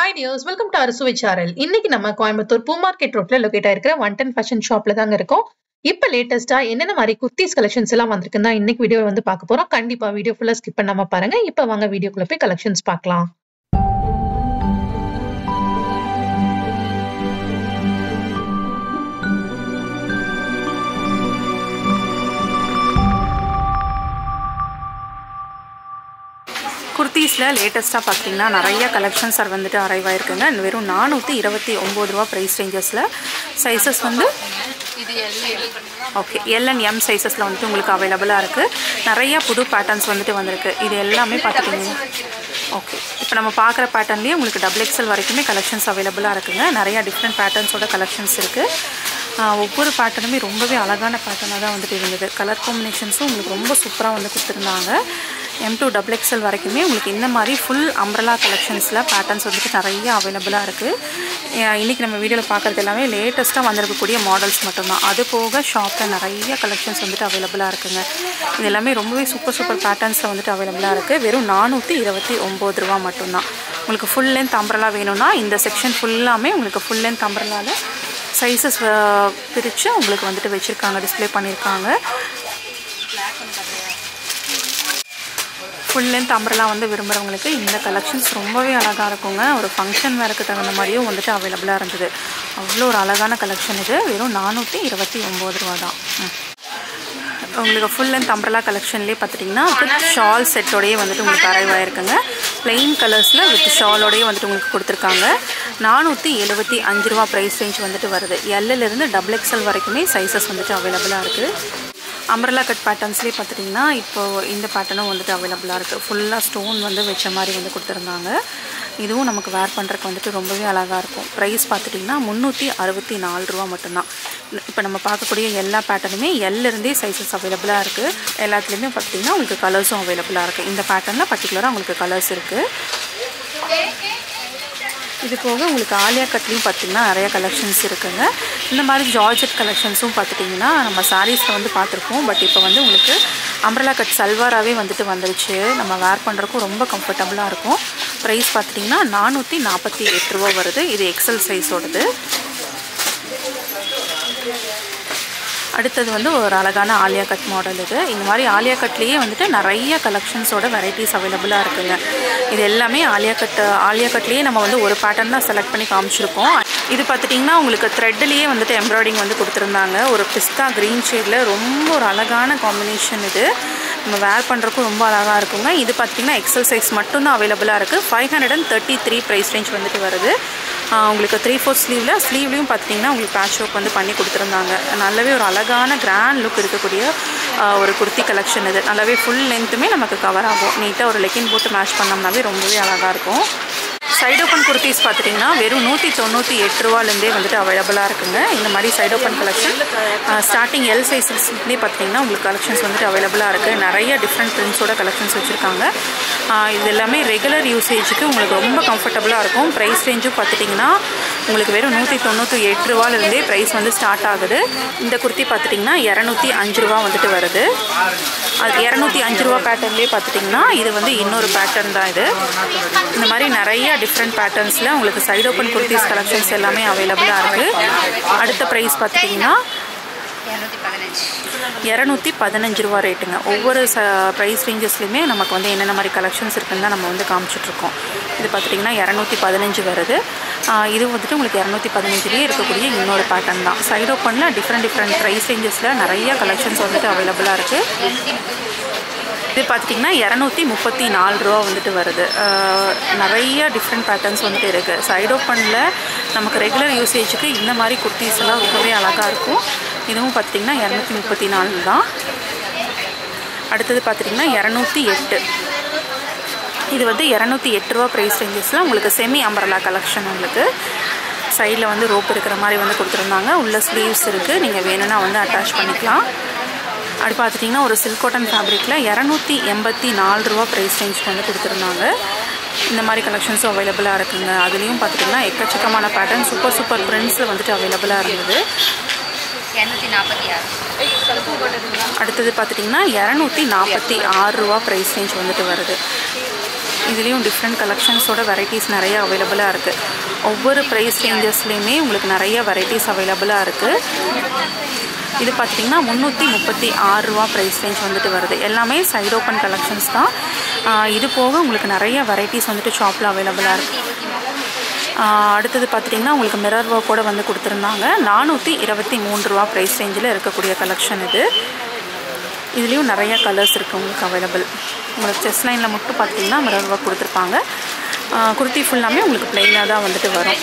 Hi dears, welcome to Arsuvi Channel. இன்னைக்கு நம்ம கோயம்புத்தூர் பூ மார்க்கெட் ரோட்ல லொகேட் ஆயிருக்கிற 110 ஃபேஷன் ஷாப்ல தாங்க இருக்கோம். இப்போ லேட்டஸ்டா என்னென்ன மாதிரி குர்த்திஸ் கலெக்ஷன்ஸ் எல்லாம் வந்திருக்குன்னா இன்னைக்கு வீடியோ வந்து பார்க்க போறோம். கண்டிப்பா வீடியோ ஃபுல்லா ஸ்கிப் பண்ணாம பாருங்க. இப்போ வாங்க வீடியோக்குள்ள போய் கலெக்ஷன்ஸ் பார்க்கலாம். குர்த்திஸில் லேட்டஸ்ட்டாக பார்த்தீங்கன்னா நிறைய கலெக்ஷன்ஸ் வந்துட்டு அரைவ் ஆயிருக்குங்க. வெறும் 429 ரூபா ப்ரைஸ் ரேஞ்சஸில் சைஸஸ் வந்து ஓகே எல் அண்ட் எம் சைஸஸில் வந்துட்டு உங்களுக்கு அவைலபிளாக இருக்குது. நிறையா புது பேட்டர்ன்ஸ் வந்துட்டு வந்திருக்கு. இது எல்லாமே பார்த்துட்டிங்கன்னா ஓகே இப்போ நம்ம பார்க்குற பேட்டர்ன்லேயே உங்களுக்கு XXL வரைக்குமே கலெக்ஷன்ஸ் அவைலபிளாக இருக்குங்க. நிறையா டிஃப்ரெண்ட் பேட்டர்ன்ஸோட கலெக்ஷன்ஸ் இருக்குது. ஒவ்வொரு பேட்டர்னுமே ரொம்பவே அழகான பேட்டர்னாக தான் வந்துட்டு இருந்தது. கலர் காம்பினேஷன்ஸும் உங்களுக்கு ரொம்ப சூப்பராக வந்து கொடுத்துருந்தாங்க. M2 XXL வரைக்குமே உங்களுக்கு இந்த மாதிரி ஃபுல் அம்ப்ரலா கலெக்ஷன்ஸில் பேட்டர்ன்ஸ் வந்துட்டு நிறைய அவைலபிளாக இருக்குது. இன்றைக்கி நம்ம வீடியோவில் பார்க்குறது எல்லாமே லேட்டஸ்ட்டாக வந்திருக்கக்கூடிய மாடல்ஸ் மட்டும்தான். அது போக ஷாப்பில் நிறைய கலெக்ஷன்ஸ் வந்துட்டு அவைலபிளாக இருக்குங்க. இது எல்லாமே ரொம்பவே சூப்பர் பேட்டர்ன்ஸில் வந்துட்டு அவைலபிளாக இருக்குது. வெறும் 429 ரூபா மட்டும்தான். உங்களுக்கு ஃபுல் லென்த் அம்ப்ரலா வேணும்னா இந்த செக்ஷன் ஃபுல்லாமே உங்களுக்கு ஃபுல் லென்த் அம்ப்ரலாவில் சைஸஸ் பிரித்து உங்களுக்கு வந்துட்டு வச்சுருக்காங்க, டிஸ்பிளே பண்ணியிருக்காங்க. ஃபுல் லென்த் அம்ப்ரலா வந்து விரும்புகிறவங்களுக்கு இந்த கலெக்ஷன்ஸ் ரொம்பவே அழகாக இருக்குங்க. ஒரு ஃபங்க்ஷன் வேறுக்கு தகுந்த மாதிரியும் வந்துட்டு அவைலபிளாக இருந்தது. அவ்வளோ ஒரு அழகான கலெக்ஷன் இது. வெறும் 429 ரூபா தான். உங்களுக்கு ஃபுல் லென்த் அம்ப்ரலா கலெக்ஷன்லேயே பார்த்துட்டிங்கன்னா வித் ஷால் செட்டோடையே வந்துட்டு உங்களுக்கு அரைவ் ஆயிருக்குங்க. பிளெயின் கலர்ஸில் வித் ஷாலோடையே வந்துட்டு உங்களுக்கு கொடுத்துருக்காங்க. 475 ரூபா ப்ரைஸ் ரேஞ்ச் வந்துட்டு வருது. எல்லிருந்து XXL வரைக்குமே சைஸஸ் வந்துட்டு அவைலபிளாக இருக்குது. அம்ப்ரலா கட் பேட்டர்ன்ஸ்லேயே பார்த்துட்டிங்கன்னா இப்போது இந்த பேட்டர்னும் வந்துட்டு அவைலபிளாக இருக்குது. ஃபுல்லாக ஸ்டோன் வந்து வச்ச மாதிரி வந்து கொடுத்துருந்தாங்க. இதுவும் நமக்கு வேர் பண்ணுறதுக்கு வந்துட்டு ரொம்பவே அழகாக இருக்கும். ப்ரைஸ் பார்த்துட்டிங்கன்னா 364 ரூபா மட்டும்தான். இப்போ நம்ம பார்க்கக்கூடிய எல்லா பேட்டர்னுமே எல்லிருந்தே சைஸஸ் அவைலபிளாக இருக்குது. எல்லாத்துலேயுமே பார்த்திங்கன்னா உங்களுக்கு கலர்ஸும் அவைலபிளாக இருக்குது. இந்த பேட்டர்னில் பர்டிகுலராக உங்களுக்கு கலர்ஸ் இருக்குது. இது போக உங்களுக்கு ஆலியா கட்லேயும் பார்த்திங்கன்னா நிறையா கலெக்ஷன்ஸ் இருக்குங்க. இந்த மாதிரி ஜார்ஜெட் கலெக்ஷன்ஸும் பார்த்துட்டிங்கன்னா நம்ம சாரீஸில் வந்து பார்த்துருப்போம். பட் இப்போ வந்து உங்களுக்கு அம்ப்ரலா கட் சல்வாராகவே வந்துட்டு வந்துருச்சு. நம்ம வேர் பண்ணுறதுக்கும் ரொம்ப கம்ஃபர்டபுளாக இருக்கும். ப்ரைஸ் பார்த்துட்டிங்கன்னா 448 ரூபா வருது. இது XL சைஸோடது. அடுத்தது வந்து ஒரு அழகான ஆலியா கட் மாடல் இது. இந்த மாதிரி ஆலியா கட்லேயே வந்துட்டு நிறைய கலெக்ஷன்ஸோட வெரைட்டிஸ் அவைலபிளாக இருக்குங்க. இது எல்லாமே ஆலியா கட்லேயே நம்ம வந்து ஒரு பேட்டர்ன் தான் செலக்ட் பண்ணி காமிச்சிருக்கோம். இது பார்த்துட்டிங்கன்னா உங்களுக்கு த்ரெட்லேயே வந்துட்டு எம்ப்ராய்டிங் வந்து கொடுத்துருந்தாங்க. ஒரு பிஸ்தா க்ரீன் ஷேடில் ரொம்ப ஒரு அழகான காம்பினேஷன் இது. நம்ம வேர் பண்ணுறக்கும் ரொம்ப அழகாக இருக்குங்க. இது பார்த்திங்கன்னா XL சைஸ் மட்டும்தான் அவைலபிளாக இருக்குது. 533 ப்ரைஸ் ரேஞ்ச் வந்துட்டு வருது. உங்களுக்கு 3/4 ஸ்லீவ்லேயும் பார்த்திங்கன்னா உங்களுக்கு பேட்ச் ஒர்க் வந்து பண்ணி கொடுத்துருந்தாங்க. நல்லாவே ஒரு அழகான கிராண்ட் லுக் இருக்கக்கூடிய ஒரு குர்த்தி கலெக்ஷன் இது. நல்லாவே ஃபுல் லென்த்துமே நமக்கு கவர் ஆகும். நீட்டாக ஒரு லெக்கின் போட்டு மேட்ச் பண்ணோம்னாவே ரொம்பவே அழகாக இருக்கும். சைட் ஓப்பன் குர்த்திஸ் பார்த்துட்டிங்கன்னா வெறும் 198 ரூபாலேருந்தே வந்துட்டு அவைலபிளாக இருக்குங்க. இந்த மாதிரி side open collection starting L சைஸ்லேயே பார்த்திங்கன்னா உங்களுக்கு கலெக்ஷன்ஸ் வந்துட்டு அவைலபிளாக இருக்குது. நிறைய டிஃப்ரெண்ட் பிரிண்ட்ஸோட கலெக்ஷன்ஸ் வச்சுருக்காங்க. இது எல்லாமே ரெகுலர் யூசேஜுக்கு உங்களுக்கு ரொம்ப கம்ஃபர்டபுளாக இருக்கும். ப்ரைஸ் ரேஞ்சும் பார்த்துட்டிங்கன்னா உங்களுக்கு வெறும் 198 ரூபாலேருந்தே ப்ரைஸ் வந்து ஸ்டார்ட் ஆகுது. இந்த குர்த்தி பார்த்துட்டிங்கன்னா 205 ரூபா வந்துட்டு வருது. அது 205 ரூபா பேட்டர்ன்லேயே பார்த்துட்டிங்கன்னா இது வந்து இன்னொரு பேட்டர்ன் தான் இது. இந்த மாதிரி நிறைய டிஃப்ரெண்ட் பேட்டர்ன்ஸில் உங்களுக்கு சைட் ஓப்பன் குர்த்திஸ் கலெக்ஷன்ஸ் எல்லாமே அவைலபிளாக இருக்குது. அடுத்த ப்ரைஸ் பார்த்துட்டிங்கன்னா 215 ரூபா ரேட்டுங்க. ஒவ்வொரு ப்ரைஸ் ரேஞ்சஸ்லையுமே நமக்கு வந்து என்னென்ன மாதிரி கலெக்ஷன்ஸ் இருக்குன்னு தான் நம்ம வந்து காமிச்சிட்ருக்கோம். இது பார்த்துட்டிங்கன்னா 215 வருது. இது வந்துட்டு உங்களுக்கு 215லேயே இருக்கக்கூடிய இன்னொரு பேட்டர்ன் தான். சைட் ஓப்பனில் டிஃப்ரெண்ட் ப்ரைஸ் ரேஞ்சஸில் நிறைய கலெக்ஷன்ஸ் வந்துட்டு அவைலபிளாக இருக்குது. இது பார்த்திங்கன்னா 234 ரூபா வந்துட்டு வருது. நிறைய டிஃப்ரெண்ட் பேட்டர்ன்ஸ் வந்துட்டு இருக்குது. சைட் ஓப்பனில் நமக்கு ரெகுலர் யூசேஜுக்கு இந்த மாதிரி குர்த்திஸ் எல்லாம் ரொம்பவே அழகாக இருக்கும். இதுவும் பார்த்திங்கன்னா 234 தான். அடுத்தது பார்த்திங்கன்னா 208. இது வந்து 208 ரூபா ப்ரைஸ் ரேஞ்சஸில் உங்களுக்கு செமி அம்ப்ரலா கலெக்ஷன். உங்களுக்கு சைடில் வந்து ரோப் இருக்கிற மாதிரி வந்து கொடுத்துருந்தாங்க. உள்ள ஸ்லீவ்ஸ் இருக்குது. நீங்கள் வேணும்னா வந்து அட்டாச் பண்ணிக்கலாம். அப்படி பார்த்துட்டிங்கன்னா ஒரு சில்க் காட்டன் ஃபேப்ரிக்கில் 284 ரூபா ப்ரைஸ் ரேஞ்சுக்கு வந்து கொடுத்துருந்தாங்க. இந்த மாதிரி கலெக்ஷன்ஸும் அவைலபிளாக இருக்குங்க. அதுலேயும் பார்த்துட்டிங்கன்னா எக்கச்சக்கமான பேட்டர்ன் சூப்பர் பிரிண்ட்ஸில் வந்துட்டு அவைலபிளாக இருந்தது. 246. அடுத்தது பார்த்துட்டிங்கன்னா 246 ரூபா ப்ரைஸ் ரேஞ்ச் வந்துட்டு வருது. இதுலேயும் டிஃப்ரெண்ட் கலெக்ஷன்ஸோட வெரைட்டிஸ் நிறைய அவைலபிளாக இருக்குது. ஒவ்வொரு ப்ரைஸ் ரேஞ்சஸ்லேயுமே உங்களுக்கு நிறைய வெரைட்டிஸ் அவைலபிளாக இருக்குது. இது பார்த்திங்கன்னா 336 ரூபா ப்ரைஸ் ரேஞ்ச் வந்துட்டு வருது. எல்லாமே சைட் ஓப்பன் கலெக்ஷன்ஸ் தான். இது போக உங்களுக்கு நிறைய வெரைட்டிஸ் வந்துட்டு ஷாப்பில் அவைலபிளாக இருக்குது. அடுத்தது பார்த்திங்கன்னா உங்களுக்கு மிரர் ஒர்க்கோட வந்து கொடுத்துருந்தாங்க. 423 ரூபா ப்ரைஸ் ரேஞ்சில் இருக்கக்கூடிய கலெக்ஷன் இது. இதுலேயும் நிறைய கலர்ஸ் இருக்குது உங்களுக்கு அவைலபிள். உங்களுக்கு செஸ்ட் லைனில் மட்டும் பார்த்திங்கன்னா மிரர் ஒர்க் கொடுத்துருப்பாங்க. குர்த்தி ஃபுல்லாமே உங்களுக்கு ப்ளைனாக தான் வந்துட்டு வரும்.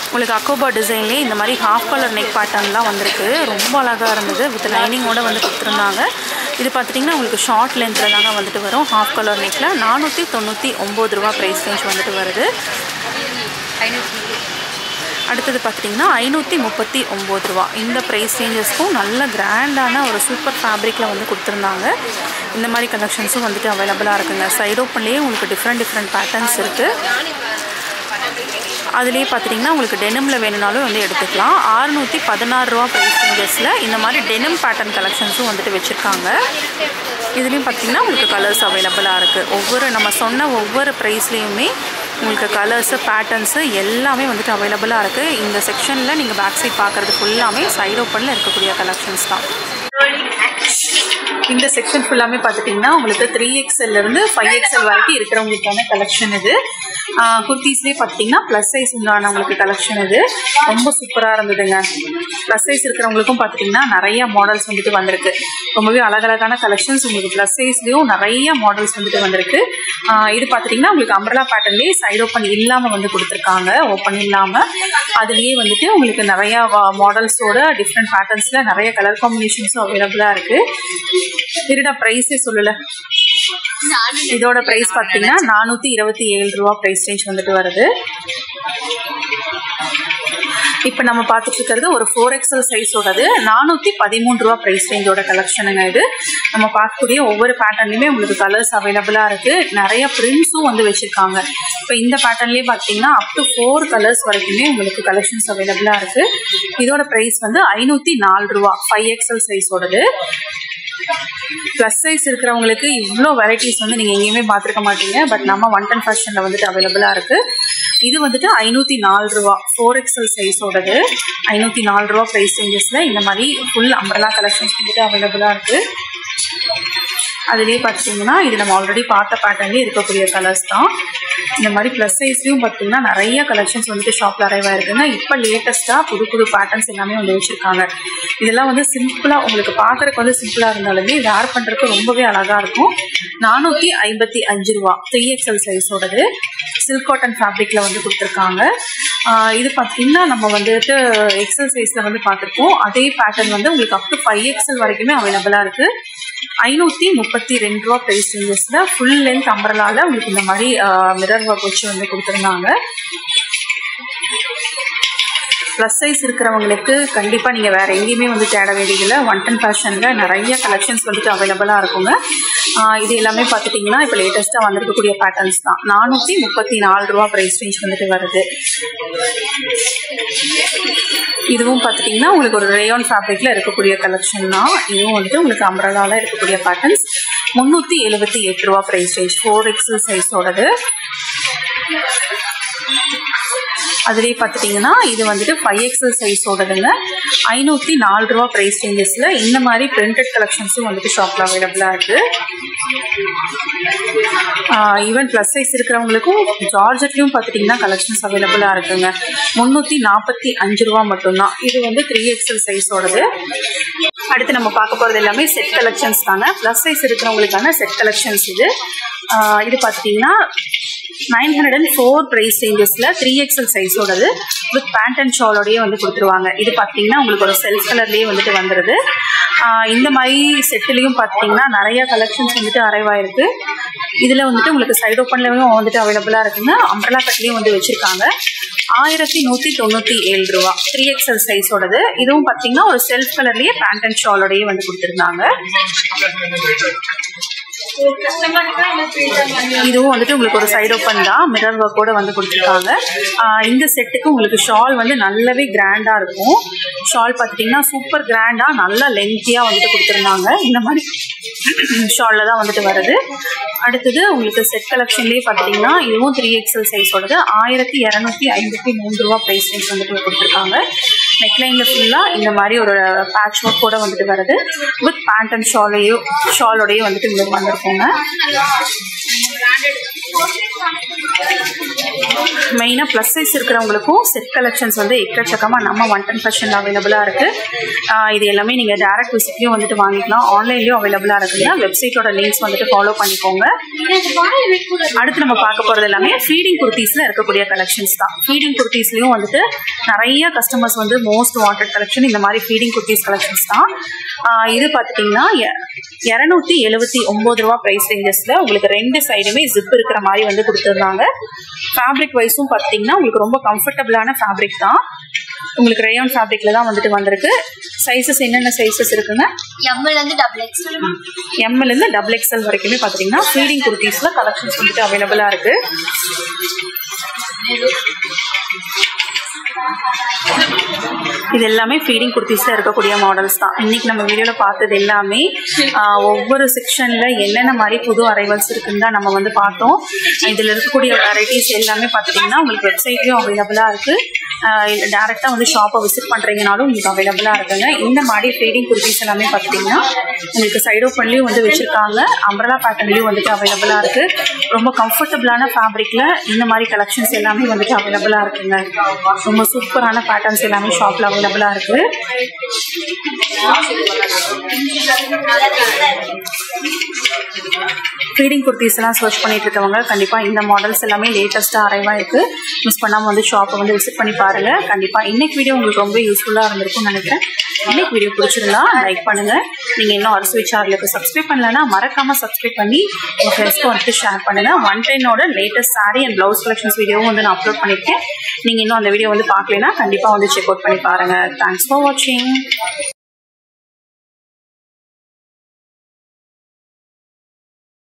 உங்களுக்கு அக்கோபா டிசைன்லேயே இந்த மாதிரி ஹாஃப் கலர் நெக் பேட்டர்ன்லாம் வந்திருக்கு. ரொம்ப அழகாக இருந்தது. வித் லைனிங்கோடு வந்து கொடுத்துருந்தாங்க. இது பார்த்துட்டிங்கன்னா உங்களுக்கு ஷார்ட் லென்த்தில் தாங்க வந்துட்டு வரும். ஹாஃப் கலர் நெக்கில் 499 ரூபா ப்ரைஸ் ரேஞ்ச் வந்துட்டு வருது. அடுத்தது பார்த்துட்டிங்கன்னா 539 ரூபா. இந்த ப்ரைஸ் ரேஞ்சஸ்க்கும் நல்ல கிராண்டான ஒரு சூப்பர் ஃபேப்ரிக்கில் வந்து கொடுத்துருந்தாங்க. இந்த மாதிரி கலெக்ஷன்ஸும் வந்துட்டு அவைலபிளாக இருக்குங்க. சைட் ஓப்பன்லேயே உங்களுக்கு டிஃப்ரெண்ட் பேட்டர்ன்ஸ் இருக்குது. அதுலேயே பார்த்துட்டிங்கன்னா உங்களுக்கு டெனிமில் வேணுனாலும் வந்து எடுத்துக்கலாம். 616 ரூபா ப்ரைஸ் ரேஞ்சஸில் இந்த மாதிரி டெனிம் பேட்டர்ன் கலெக்ஷன்ஸும் வந்துட்டு வச்சுருக்காங்க. இதுலேயும் பார்த்திங்கன்னா உங்களுக்கு கலர்ஸ் அவைலபிளாக இருக்குது. நம்ம சொன்ன ஒவ்வொரு ப்ரைஸ்லேயுமே உங்களுக்கு கலர்ஸு பேட்டர்ன்ஸு எல்லாமே வந்துட்டு அவைலபிளாக இருக்குது. இந்த செக்ஷனில் நீங்கள் பேக் சைட் பார்க்குறது ஃபுல்லாமே சைட் ஓப்பனில் இருக்கக்கூடிய கலெக்ஷன்ஸ் தான். இந்த செக்ஷன் ஃபுல்லாமே பார்த்துட்டிங்கன்னா உங்களுக்கு 3XL-லேருந்து 5XL வரைக்கும் இருக்கிறவங்களுக்கான கலெக்ஷன் இது. குர்த்திஸ்லேயே பார்த்திங்கன்னா ப்ளஸ் சைஸ் உண்டான உங்களுக்கு கலெக்ஷன் இது. ரொம்ப சூப்பராக இருந்ததுங்க. ப்ளஸ் சைஸ் இருக்கிறவங்களுக்கும் பார்த்துட்டிங்கன்னா நிறைய மாடல்ஸ் வந்துட்டு வந்திருக்கு. ரொம்பவே அழகழகான கலெக்ஷன்ஸ் உங்களுக்கு ப்ளஸ் சைஸ்லேயும் நிறைய மாடல்ஸ் வந்துட்டு வந்திருக்கு. இது பார்த்துட்டிங்கன்னா உங்களுக்கு அம்ப்ரெல்லா பேட்டர்ன்லேயே சைடு ஓப்பன் இல்லாமல் வந்து கொடுத்துருக்காங்க. ஓப்பன் இல்லாமல் அதுலேயே வந்துட்டு உங்களுக்கு நிறையா மாடல்ஸோட டிஃப்ரெண்ட் பேட்டர்ன்ஸில் நிறைய கலர் காம்பினேஷன்ஸும் அவைலபிளாக இருக்குது. இருடா ப்ரைஸே சொல்லலை. இதோட ப்ரைஸ் பார்த்தீங்கன்னா 427 ரூபா ப்ரைஸ் ரேஞ்ச் வந்துட்டு வருது. இப்போ நம்ம பார்த்துட்டு இருக்கிறது ஒரு 4XL சைஸோடது 413 ரூபா ப்ரைஸ் ரேஞ்சோட கலெக்ஷனுங்க. இது நம்ம பார்க்கக்கூடிய ஒவ்வொரு பேட்டர்ன்லையுமே உங்களுக்கு கலர்ஸ் அவைலபிளாக இருக்குது. நிறைய பிரிண்ட்ஸும் வந்து வச்சுருக்காங்க. இப்போ இந்த பேட்டர்ன்லேயே பார்த்தீங்கன்னா அப் டு 4 கலர்ஸ் வரைக்குமே உங்களுக்கு கலெக்ஷன்ஸ் அவைலபிளாக இருக்குது. இதோட ப்ரைஸ் வந்து 504 ரூபா 5XL சைஸோடது. ப்ளஸ் சைஸ் இருக்கிறவங்களுக்கு இவ்வளோ வெரைட்டிஸ் வந்து நீங்கள் எங்கேயுமே பார்த்துருக்க மாட்டீங்க. பட் நம்ம 110 ஃபேஷனில் வந்துட்டு அவைலபிளாக இருக்குது. இது வந்துட்டு 504 ரூபா 4XL சைஸோடது. 504 ரூபா ப்ரைஸ் ரேஞ்சஸில் இந்த மாதிரி ஃபுல் அம்ப்ரெல்லா கலெக்ஷன்ஸ் வந்துட்டு அவைலபிளாக இருக்குது. அதுலேயே பார்த்தீங்கன்னா இது நம்ம ஆல்ரெடி பார்த்த பேட்டர்ன்லேயே இருக்கக்கூடிய கலர்ஸ் தான். இந்த மாதிரி ப்ளஸ் சைஸ்லையும் பார்த்தீங்கன்னா நிறைய கலெக்ஷன்ஸ் வந்துட்டு ஷாப்பில் அரைவ் ஆயிருக்குங்க. இப்போ லேட்டஸ்ட்டாக புது பேட்டர்ன்ஸ் எல்லாமே வந்து வச்சுருக்காங்க. இதெல்லாம் வந்து சிம்பிளாக உங்களுக்கு பார்க்குறக்கு வந்து சிம்பிளாக இருந்தாலுமே வேர் பண்ணுறதுக்கு ரொம்பவே அழகாக இருக்கும். 455 ரூபா 3XL சைஸோடது. சில்க் காட்டன் ஃபேப்ரிக்கில் வந்து கொடுத்துருக்காங்க. இது பார்த்தீங்கன்னா நம்ம வந்துட்டு XL சைஸில் வந்து பார்த்துருக்கோம். அதே பேட்டர்ன் வந்து உங்களுக்கு அப் டு 5XL வரைக்குமே அவைலபிளாக இருக்குது. 532 ரூபா ப்ரைஸ் ரேஞ்சஸில் ஃபுல் லென்த் அம்ப்ரெல்லாவில் உங்களுக்கு இந்த மாதிரி மிரர் ஒர்க் வச்சு வந்து கொடுத்துருந்தாங்க. ப்ளஸ் சைஸ் இருக்கிறவங்களுக்கு கண்டிப்பாக நீங்கள் வேறு எங்கேயுமே வந்து தேட வேண்டியதில்லை. 110 ஃபேஷனில் நிறைய கலெக்ஷன்ஸ் வந்துட்டு அவைலபிளாக இருக்குங்க. இது எல்லாமே பார்த்துட்டிங்கன்னா இப்போ லேட்டஸ்ட்டாக வந்திருக்கக்கூடிய பேட்டர்ன்ஸ் தான். 434 ரூபா ப்ரைஸ் ரேஞ்ச் வந்துட்டு வருது. இதுவும் பார்த்துட்டிங்கன்னா உங்களுக்கு ஒரு ரேயான் ஃபேப்ரிக்கில் இருக்கக்கூடிய கலெக்ஷன் தான். இதுவும் வந்துட்டு உங்களுக்கு அம்ப்ரெல்லாவில் இருக்கக்கூடிய பேட்டர்ன்ஸ். 378 ரூபா ப்ரைஸ் ரேஞ்ச் 4XL சைஸோடது. அதுலேயே பார்த்துட்டிங்கன்னா இது வந்துட்டு 5XL சைஸோடதுங்க. 504 ரூபா ப்ரைஸ் ரேஞ்சஸில் இந்த மாதிரி பிரிண்டட் கலெக்ஷன்ஸும் வந்துட்டு ஷாப்பில் அவைலபிளாக இருக்குது. ஈவன் ப்ளஸ் சைஸ் இருக்கிறவங்களுக்கும் ஜார்ஜெட்லையும் பார்த்துட்டிங்கன்னா கலெக்ஷன்ஸ் அவைலபிளாக இருக்குங்க. 345 ரூபா மட்டும்தான். இது வந்து 3XL சைஸோடது. அடுத்து நம்ம பார்க்க போகிறது எல்லாமே செட் கலெக்ஷன்ஸ் தாங்க. ப்ளஸ் சைஸ் இருக்கிறவங்களுக்கான செட் கலெக்ஷன்ஸ் இது. இது பார்த்துட்டிங்கன்னா 904 ப்ரைஸ் ரேஞ்சஸில் 3XL சைஸோடது வித் பேண்ட் அண்ட் ஷாலோடையே வந்து கொடுத்துருவாங்க. இது பார்த்தீங்கன்னா உங்களுக்கு ஒரு செல்ஃப் கலர்லேயே வந்துட்டு வந்துடுது. இந்த மாதிரி செட்டுலேயும் பார்த்தீங்கன்னா நிறைய கலெக்ஷன்ஸ் வந்துட்டு அரைவ் ஆயிருக்கு. இதில் வந்துட்டு உங்களுக்கு சைடு ஓப்பன்லேயும் வந்துட்டு அவைலபிளாக இருக்குங்க. அம்ப்ரெல்லா கட்லேயும் வந்து வச்சுருக்காங்க. 1197 ரூபா 3XL சைஸோடது. இதுவும் பார்த்தீங்கன்னா ஒரு செல்ஃப் கலர்லேயே பேண்ட் அண்ட் ஷாலோடையே வந்து கொடுத்துருந்தாங்க. இதுவும் வந்துட்டு உங்களுக்கு ஒரு சைடு ஓப்பன் தான், மிரர் ஒர்க்கோட வந்து கொடுத்துருக்காங்க. இந்த செட்டுக்கு உங்களுக்கு ஷால் வந்து நல்லாவே கிராண்டா இருக்கும். ஷால் பார்த்துட்டிங்கன்னா சூப்பர் கிராண்டா நல்லா லென்த்தியா வந்துட்டு கொடுத்துருந்தாங்க. இந்த மாதிரி ஷால்ல தான் வந்துட்டு வருது. அடுத்தது உங்களுக்கு செட் கலெக்ஷன்லேயே பார்த்துட்டிங்கன்னா இதுவும் 3XL சைஸோடது 1253 ரூபா ப்ரைஸ் ரேஞ்ச் வந்துட்டு கொடுத்துருக்காங்க. நெக்லைனில் ஃபுல்லாக இந்த மாதிரி ஒரு பேட்ச் ஒர்க்கோட வந்துட்டு வருது. வித் பேண்ட் அண்ட் ஷாலோடையே வந்துட்டு உங்களுக்கு வந்திருக்கோங்க. மெயினாக ப்ளஸ் சைஸ் இருக்கிறவங்களுக்கும் செட் கலெக்ஷன்ஸ் வந்து எக்கச்சக்கமாக நம்ம 110 ஃபேஷனில் அவைலபிளாக இருக்குது. இது எல்லாமே நீங்கள் டேரக்ட் விசிட்லேயும் வந்துட்டு வாங்கிக்கலாம், ஆன்லைன்லேயும் அவைலபிளாக இருக்குங்க. வெப்சைட்டோட லிங்க்ஸ் வந்துட்டு ஃபாலோ பண்ணிக்கோங்க. அடுத்து நம்ம பார்க்க போகிறது எல்லாமே ஃபீடிங் குர்த்திஸில் இருக்கக்கூடிய கலெக்ஷன்ஸ் தான். ஃபீடிங் குர்த்திஸ்லையும் வந்துட்டு நிறைய கஸ்டமர்ஸ் வந்து மோஸ்ட் வாண்டட் கலெக்ஷன் இந்த மாதிரி ஃபீடிங் குர்த்திஸ் கலெக்ஷன்ஸ் தான். இது பார்த்துட்டிங்கன்னா 279 ரூபா ப்ரைஸ் ரேஞ்சஸில் உங்களுக்கு 2 சைடுமே ஜிப் இருக்கிற மாதிரி வந்து கொடுத்துருந்தாங்க. ஃபேப்ரிக் வைஸும் பார்த்திங்கன்னா உங்களுக்கு ரொம்ப கம்ஃபர்டபுளான ஃபேப்ரிக் தான். உங்களுக்கு ரேயான் ஃபேப்ரிக்ல தான் வந்துட்டு வந்திருக்கு. சைஸஸ் என்னென்ன சைஸஸ் இருக்குங்க? எம்லேருந்து XXL வரைக்குமே பார்த்திங்கன்னா ஃபீடிங் குர்த்திஸில் கலெக்ஷன்ஸ் வந்துட்டு அவைலபிளாக இருக்குது. இது எல்லாமே ஃபீடிங் குர்த்திஸில் இருக்கக்கூடிய மாடல்ஸ் தான். இன்னைக்கு நம்ம வீடியோவில் பார்த்தது எல்லாமே ஒவ்வொரு செக்ஷனில் என்னென்ன மாதிரி புது அரைவல்ஸ் இருக்குன்னு தான் நம்ம வந்து பார்த்தோம். இதில் இருக்கக்கூடிய வெரைட்டிஸ் எல்லாமே பார்த்துட்டிங்கன்னா உங்களுக்கு வெப்சைட்லேயும் அவைலபிளாக இருக்குது. இல்லை டேரெக்டாக வந்து ஷாப்பை விசிட் பண்ணுறீங்கனாலும் உங்களுக்கு அவைலபிளாக இருக்குங்க. இந்த மாதிரி ஃபீடிங் குர்த்திஸ் எல்லாமே பார்த்துட்டிங்கன்னா உங்களுக்கு சைட் ஓப்பன்லேயும் வந்து வச்சுருக்காங்க, அம்ப்ரெலா பேட்டர்ன்லேயும் வந்துட்டு அவைலபிளாக இருக்குது. ரொம்ப கம்ஃபர்டபுளான ஃபேப்ரிக்கில் இந்த மாதிரி கலெக்ஷன்ஸ் எல்லாமே வந்துட்டு அவைலபிளாக இருக்குங்க. ரொம்ப சூப்பரான பேட்டர்ன்ஸ் எல்லாமே ஷாப்பில் அவைலபிளாக இருக்குது. ஃபீடிங் குர்த்திஸ் எல்லாம் சர்ச் பண்ணிட்டு இருக்கவங்க கண்டிப்பாக இந்த மாடல்ஸ் எல்லாமே லேட்டஸ்ட்டாக அரைவாக இருக்குது. மிஸ் பண்ணாமல் வந்து ஷாப்பை வந்து விசிட் பண்ணி பாருங்கள். கண்டிப்பாக இன்னைக்கு வீடியோ உங்களுக்கு ரொம்ப யூஸ்ஃபுல்லாக இருந்திருக்கும்னு நினைக்கிறேன். இன்னைக்கு வீடியோ பிடிச்சிருந்தா லைக் பண்ணுங்கள். நீங்கள் இன்னும் அரசு சேனலுக்கு சப்ஸ்கிரைப் பண்ணலன்னா மறக்காமல் சப்ஸ்கிரைப் பண்ணி உங்கள் ஃப்ரெண்ட்ஸ்க்கு வந்துட்டு ஷேர் பண்ணுங்கள். 110ஓட latest sari and blouse collections வீடியோவும் வந்து நான் அப்லோட் பண்ணியிருக்கேன். நீங்கள் இன்னும் அந்த வீடியோ வந்து பார்க்கலன்னா கண்டிப்பாக வந்து செக் அவுட் பண்ணி பாருங்கள். தேங்க்ஸ் ஃபார் வாட்சிங்.